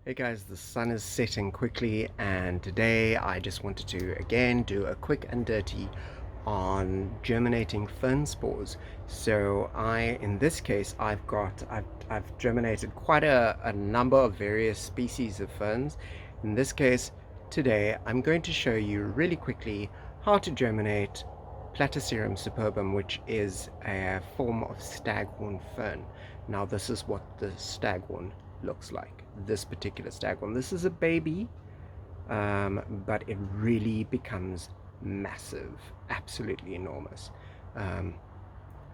Hey guys, the sun is setting quickly and today I just wanted to again do a quick and dirty on germinating fern spores. So in this case, I've germinated quite a number of various species of ferns. In this case, today I'm going to show you really quickly how to germinate Platycerum superbum, which is a form of staghorn fern. Now this is what the staghorn looks like, this particular staghorn. This is a baby, but it really becomes massive, absolutely enormous. Um,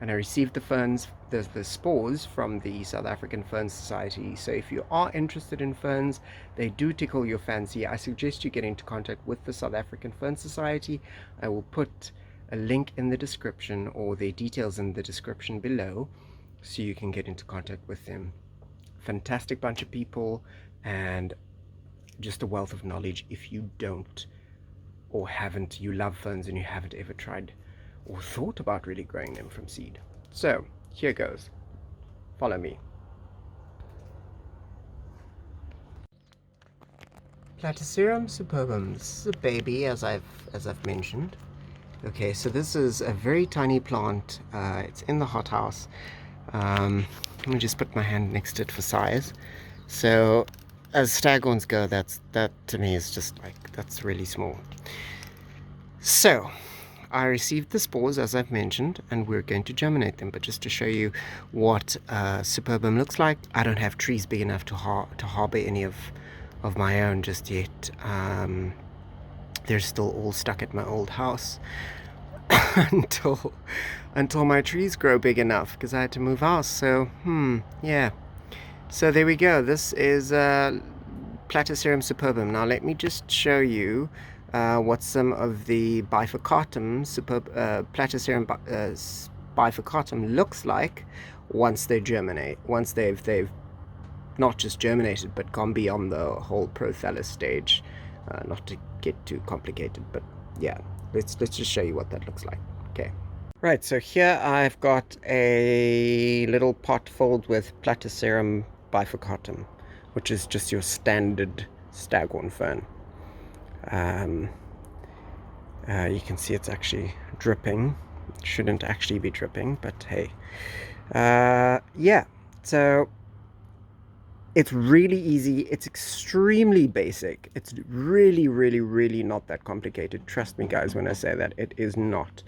and I received the spores from the South African Fern Society. So if you are interested in ferns, they do tickle your fancy. I suggest you get into contact with the South African Fern Society. I will put a link in the description or the details in the description below so you can get into contact with them. Fantastic bunch of people and just a wealth of knowledge if you don't or haven't, you love ferns and you haven't ever tried or thought about really growing them from seed. So here goes. Follow me. Platycerum superbum. This is a baby, as I've mentioned. Okay, so this is a very tiny plant. It's in the hothouse. Let me just put my hand next to it for size. So, as staghorns go, that to me is just like, that's really small. So, I received the spores, as I've mentioned, and we're going to germinate them. But just to show you what superbum looks like, I don't have trees big enough to harbor any of my own just yet. They're still all stuck at my old house until my trees grow big enough, because I had to move house. So, yeah. So there we go. This is Platycerum superbum. Now let me just show you what some of the bifurcatum Platycerum bifurcatum looks like once they germinate. Once they've not just germinated but gone beyond the whole prothallus stage. Not to get too complicated, but yeah, let's just show you what that looks like. Okay. Right, so here I've got a little pot filled with Platycerum bifurcatum, which is just your standard staghorn fern. You can see it's actually dripping. It shouldn't actually be dripping, but hey. Yeah, so it's really easy. It's extremely basic. It's really, really, really not that complicated. Trust me, guys, when I say that. It is not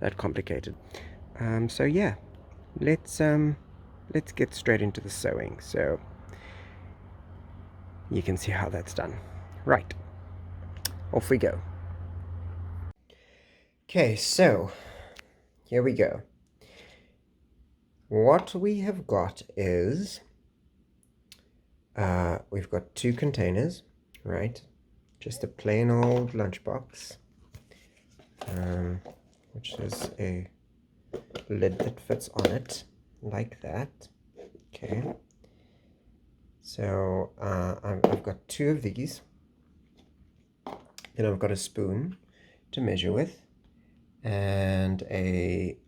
that complicated. So yeah, let's get straight into the sowing. So you can see how that's done. Right, off we go. Okay, so here we go. What we have got is we've got two containers, right? Just a plain old lunchbox, which is a lid that fits on it, like that. Okay. So I've got two of these. Then I've got a spoon to measure with, and a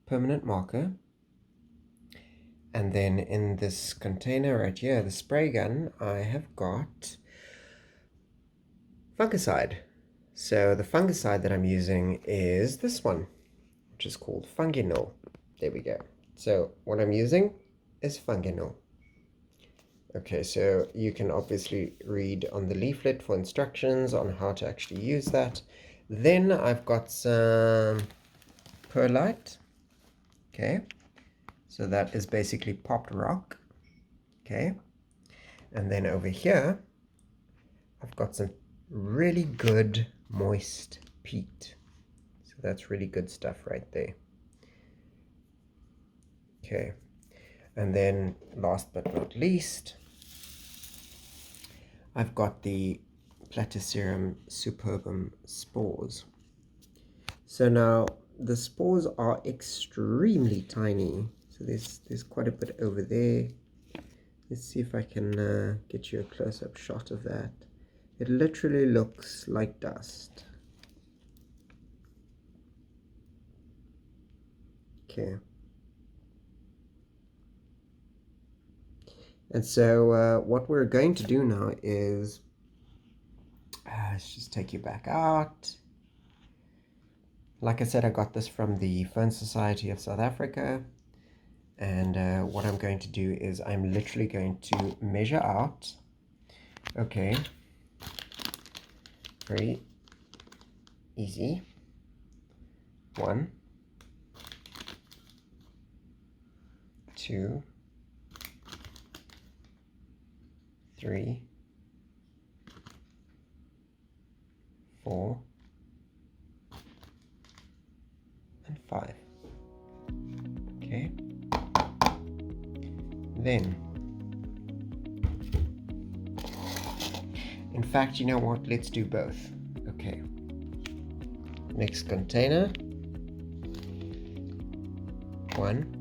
permanent marker. And then in this container right here, the spray gun, I have got fungicide. So the fungicide that I'm using is this one, which is called funginol. There we go. So what I'm using is funginol. Okay, so you can obviously read on the leaflet for instructions on how to actually use that. Then I've got some perlite. Okay, so that is basically popped rock. Okay, and then over here I've got some really good moist peat. So that's really good stuff right there. Okay, and then last but not least, I've got the Platycerum superbum spores. So now the spores are extremely tiny. So there's quite a bit over there. Let's see if I can get you a close-up shot of that. It literally looks like dust. Okay. And so what we're going to do now is, let's just take you back out. Like I said, I got this from the Fern Society of South Africa. And what I'm going to do is I'm literally going to measure out. Okay. Very easy. 1, 2, 3, 4, and 5. Okay. Then, in fact, you know what? Let's do both. Okay. Next container. 1.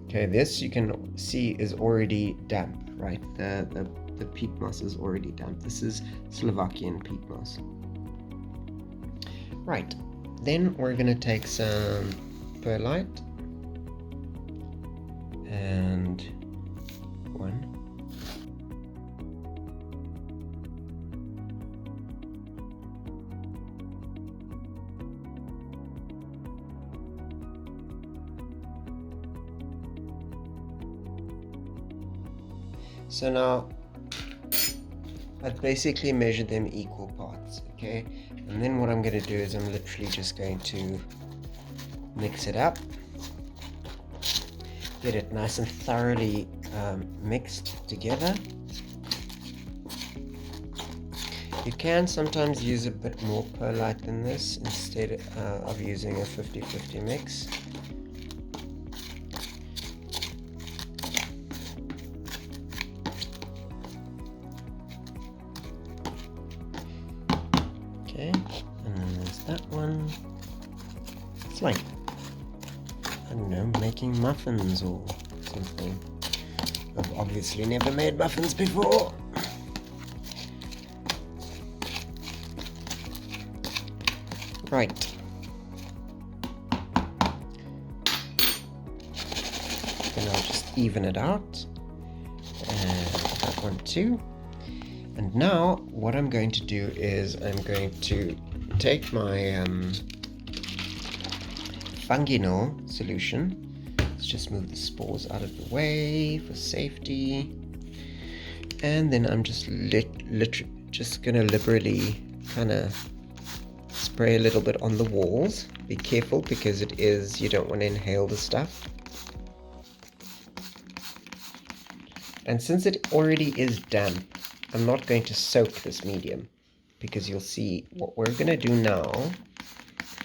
Okay, this you can see is already damp, right? The peat moss is already damp. This is Slovakian peat moss. Right, then we're going to take some perlite and 1. So now I've basically measured them equal parts, okay? And then what I'm going to do is I'm literally just going to mix it up, get it nice and thoroughly mixed together. You can sometimes use a bit more perlite than this instead of using a 50-50 mix. Okay, and then there's that one. It's like, I don't know, making muffins or something. I've obviously never made muffins before. Right. Then I'll just even it out. And that one too. And now what I'm going to do is I'm going to take my funginol solution. Let's just move the spores out of the way for safety. And then I'm just just gonna liberally kind of spray a little bit on the walls. Be careful because you don't want to inhale the stuff. And since it already is damp, I'm not going to soak this medium, because you'll see what we're going to do now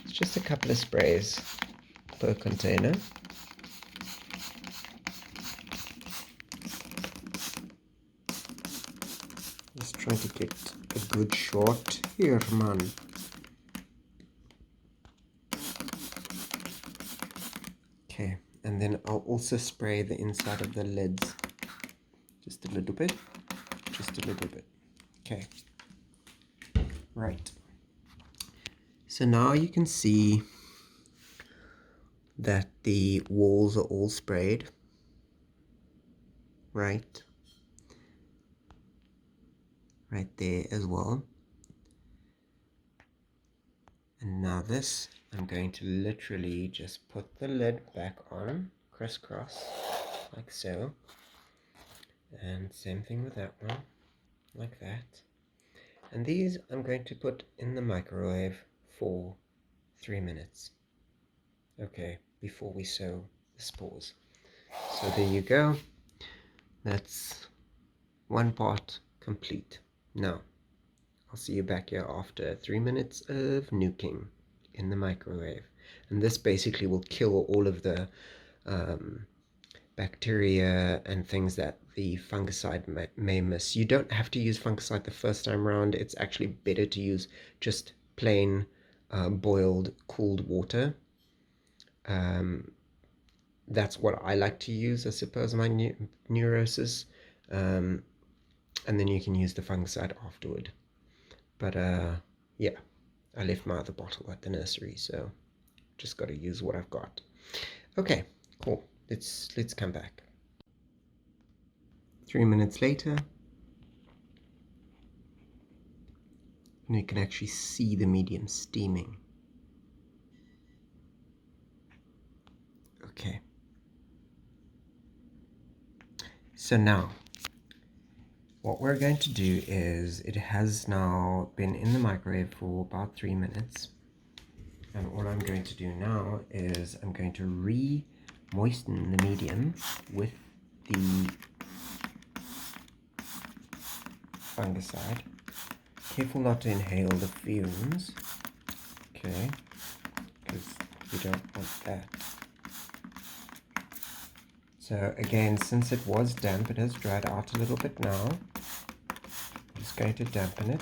is just a couple of sprays per container. Just trying to get a good shot here, man. Okay, and then I'll also spray the inside of the lids. Just a little bit. Just a little bit. Okay. Right. So now you can see that the walls are all sprayed. Right. Right there as well. And now this, I'm going to literally just put the lid back on, crisscross, like so. And same thing with that one, like that. And these I'm going to put in the microwave for 3 minutes. Okay, before we sow the spores. So there you go. That's one part complete. Now, I'll see you back here after 3 minutes of nuking in the microwave. And this basically will kill all of the bacteria and things that the fungicide may miss. You don't have to use fungicide the first time around. It's actually better to use just plain boiled cooled water. That's what I like to use, I suppose, my neurosis. and then you can use the fungicide afterward. But yeah, I left my other bottle at the nursery, so just got to use what I've got. Okay, cool. Let's come back. 3 minutes later, and you can actually see the medium steaming. Okay. So now, what we're going to do is, it has now been in the microwave for about 3 minutes. And what I'm going to do now is I'm going to re-moisten the medium with the fungicide. Careful not to inhale the fumes, okay, because you don't want that. So again, since it was damp, it has dried out a little bit now. I'm just going to dampen it.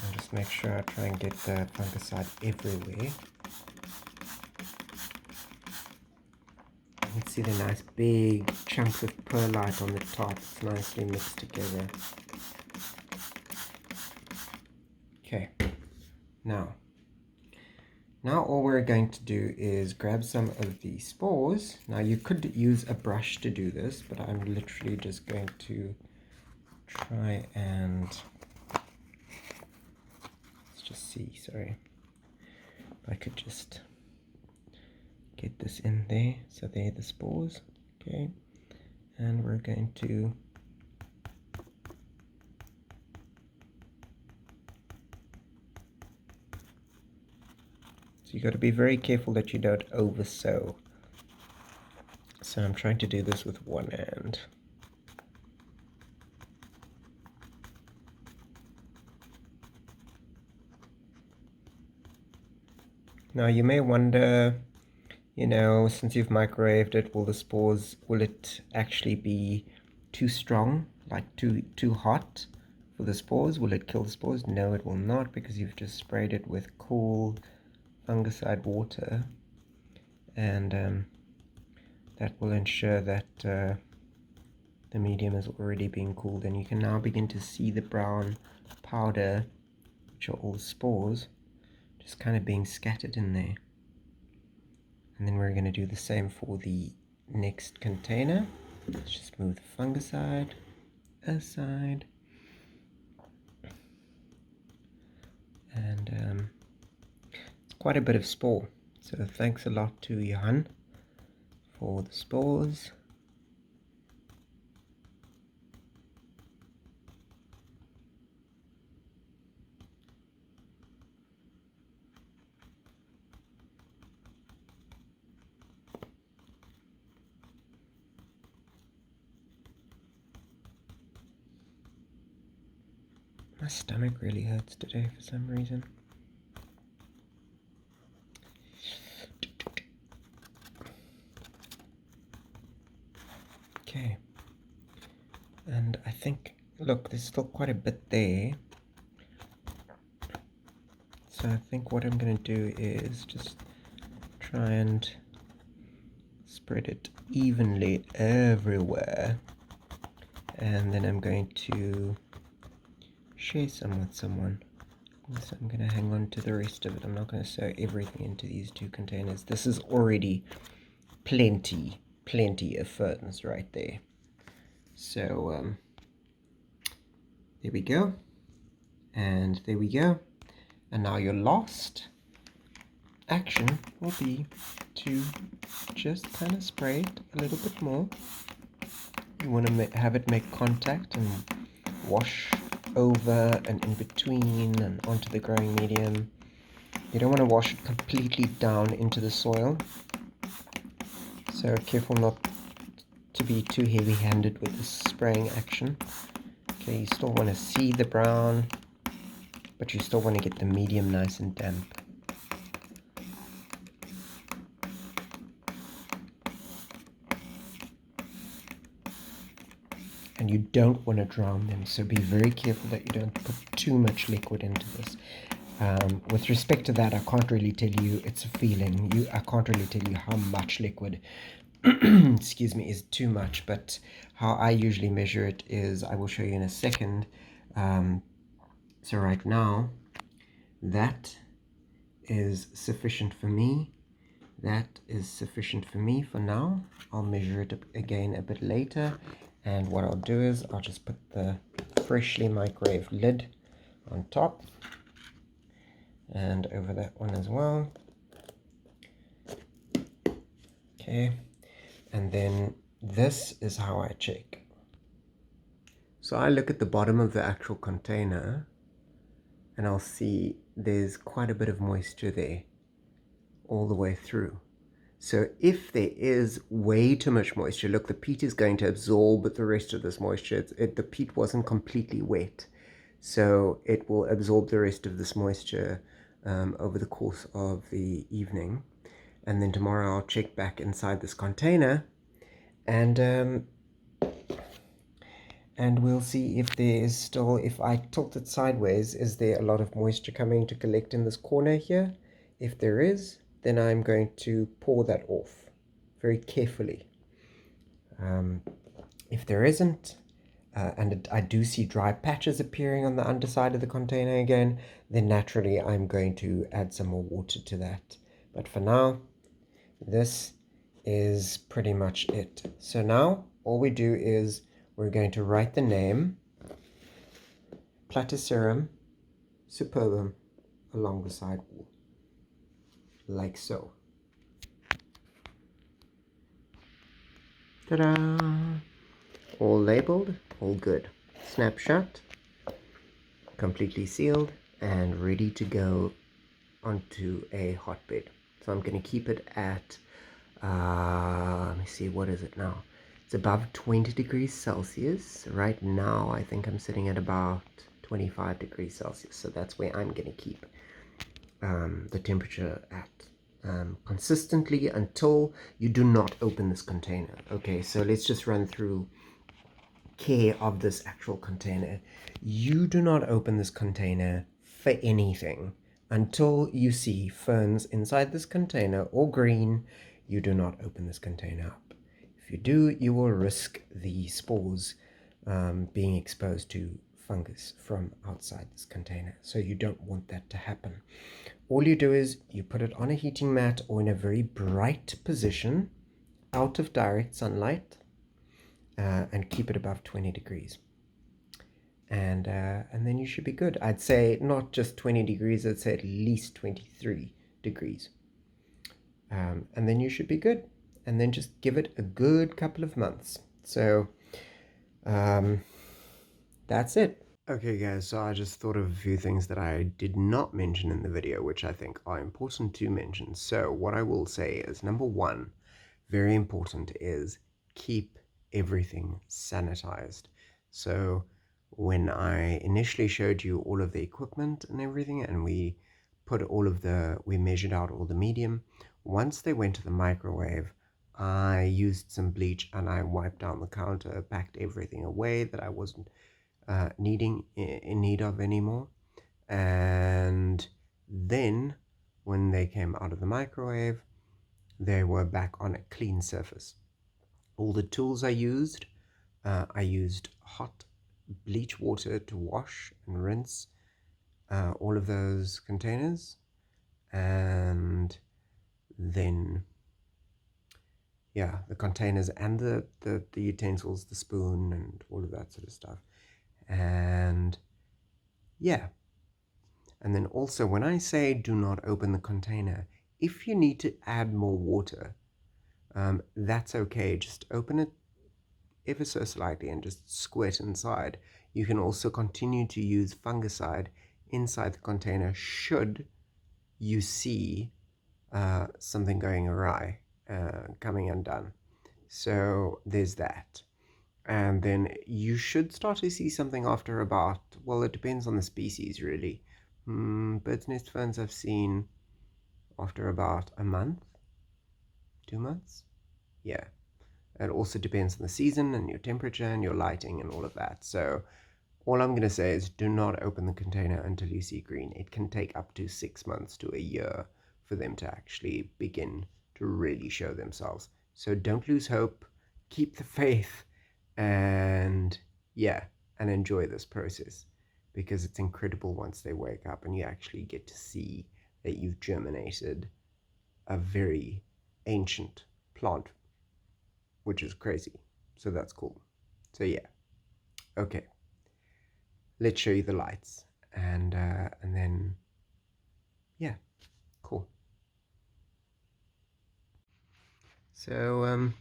And just make sure I try and get the fungicide everywhere. You can see the nice big chunks of perlite on the top. It's nicely mixed together. Okay, now all we're going to do is grab some of the spores. Now you could use a brush to do this, but I'm literally just going to try and, let's just see, sorry, if I could just get this in there. So there are the spores, okay, and we're going to you got to be very careful that you don't over sow. So I'm trying to do this with one hand. Now you may wonder, you know, since you've microwaved it, will it actually be too strong, like too hot for the spores? Will it kill the spores? No, it will not, because you've just sprayed it with cool fungicide water, and that will ensure that the medium is already being cooled, and you can now begin to see the brown powder, which are all spores, just kind of being scattered in there. And then we're going to do the same for the next container. Let's just move the fungicide aside, and quite a bit of spore, so thanks a lot to Johan for the spores. My stomach really hurts today for some reason. Okay, and I think, look, there's still quite a bit there, so I think what I'm going to do is just try and spread it evenly everywhere, and then I'm going to share some with someone. So I'm going to hang on to the rest of it. I'm not going to sow everything into these 2 containers. This is already plenty of ferns right there. So there we go, and there we go. And now your last action will be to just kind of spray it a little bit more. You want to have it make contact and wash over and in between and onto the growing medium. You don't want to wash it completely down into the soil, so careful not to be too heavy-handed with this spraying action. Okay, you still want to see the brown, but you still want to get the medium nice and damp. And you don't want to drown them, so be very careful that you don't put too much liquid into this. With respect to that, I can't really tell you, it's a feeling. I can't really tell you how much liquid excuse me, is too much, but how I usually measure it is, I will show you in a second. So right now, that is sufficient for me. That is sufficient for me for now. I'll measure it again a bit later, and what I'll do is I'll just put the freshly microwaved lid on top and over that one as well. Okay, and then this is how I check. So I look at the bottom of the actual container and I'll see there's quite a bit of moisture there all the way through. So if there is way too much moisture, look, the peat is going to absorb the rest of this moisture. The peat wasn't completely wet, so it will absorb the rest of this moisture over the course of the evening. And then tomorrow I'll check back inside this container and we'll see if there is still, if I tilt it sideways, is there a lot of moisture coming to collect in this corner here? If there is, then I'm going to pour that off very carefully. If there isn't, and I do see dry patches appearing on the underside of the container again, then naturally I'm going to add some more water to that. But for now, this is pretty much it. So now all we do is we're going to write the name Platycerum superbum along the side wall, like so. Ta-da! All labeled, all good. Snap shut, completely sealed, and ready to go onto a hotbed. So I'm going to keep it at, let me see, what is it now? It's above 20 degrees Celsius. Right now, I think I'm sitting at about 25 degrees Celsius. So that's where I'm going to keep the temperature at consistently until you do not open this container. Okay, so let's just run through care of this actual container. You do not open this container for anything until you see ferns inside this container or green. You do not open this container up. If you do, you will risk the spores being exposed to fungus from outside this container. So you don't want that to happen. All you do is you put it on a heating mat or in a very bright position out of direct sunlight, and keep it above 20 degrees. And then you should be good. I'd say not just 20 degrees, I'd say at least 23 degrees. And then you should be good. And then just give it a good couple of months. So that's it. Okay guys, so I just thought of a few things that I did not mention in the video, which I think are important to mention. So what I will say is, number one, very important, is keep everything sanitized. So when I initially showed you all of the equipment and everything, and we measured out all the medium, once they went to the microwave, I used some bleach and I wiped down the counter, packed everything away that I wasn't in need of anymore. And then when they came out of the microwave, they were back on a clean surface. All the tools I used hot bleach water to wash and rinse all of those containers, and then the containers and the utensils, the spoon and all of that sort of stuff. And and then also, when I say do not open the container, if you need to add more water, that's okay. Just open it ever so slightly and just squirt inside. You can also continue to use fungicide inside the container should you see something going awry, coming undone. So there's that. And then you should start to see something after about, well, it depends on the species really. Bird's nest ferns I've seen after about a month, 2 months. Yeah. It also depends on the season and your temperature and your lighting and all of that. So all I'm going to say is do not open the container until you see green. It can take up to 6 months to a year for them to actually begin to really show themselves. So don't lose hope, keep the faith, and yeah, and enjoy this process, because it's incredible once they wake up and you actually get to see that you've germinated a very ancient plant, which is crazy. So that's cool. So yeah, okay, let's show you the lights, and then yeah, cool. So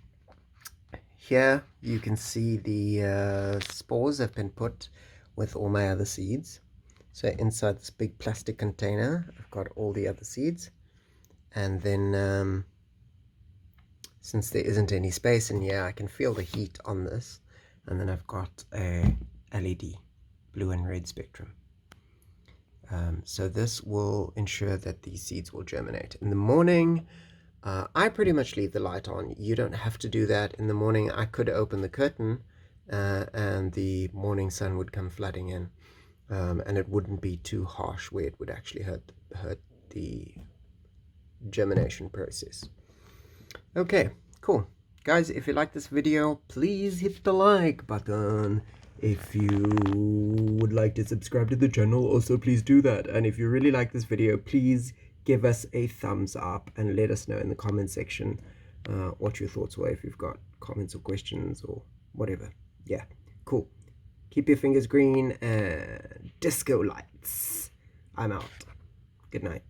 here you can see the spores have been put with all my other seeds. So inside this big plastic container, I've got all the other seeds, and then since there isn't any space in here, I can feel the heat on this, and then I've got a LED, blue and red spectrum. So this will ensure that these seeds will germinate. In the morning, I pretty much leave the light on. You don't have to do that. In the morning, I could open the curtain and the morning sun would come flooding in, and it wouldn't be too harsh where it would actually hurt the germination process. Okay, cool. Guys, if you like this video, please hit the like button. If you would like to subscribe to the channel, also please do that. And if you really like this video, please give us a thumbs up and let us know in the comment section what your thoughts were, if you've got comments or questions or whatever. Yeah, cool. Keep your fingers green and disco lights. I'm out. Good night.